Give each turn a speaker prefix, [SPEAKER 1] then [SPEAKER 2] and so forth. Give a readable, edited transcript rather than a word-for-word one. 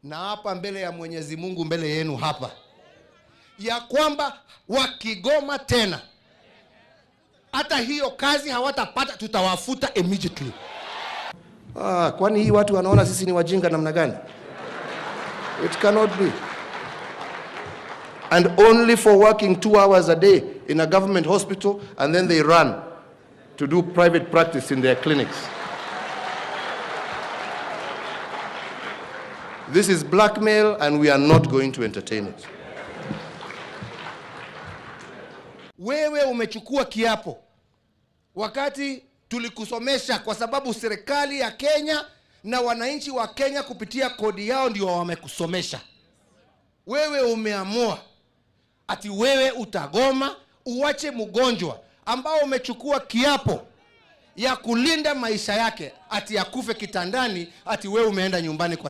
[SPEAKER 1] na hapa mbele ya Mwenyezi Mungu, mbele yenu hapa, ya kwamba wakigoma tena hata hiyo kazi hawatapata, tutawafuta immediately. Kwani hii watu wanaona sisi ni wajinga namna gani? It cannot be. And only for working 2 hours a day in a government hospital, and then they run to do private practice in their clinics. This is blackmail, and we are not going to entertain it. Wewe umechukua kiapo wakati tulikusomesha, kwa sababu serikali ya Kenya na wananchi wa Kenya kupitia kodi yao ndio wamekusomesha. Wewe umeamua ati wewe utagoma, uache mgonjwa ambao umechukua kiapo ya kulinda maisha yake ati akufe kitandani, ati wewe umeenda nyumbani kwa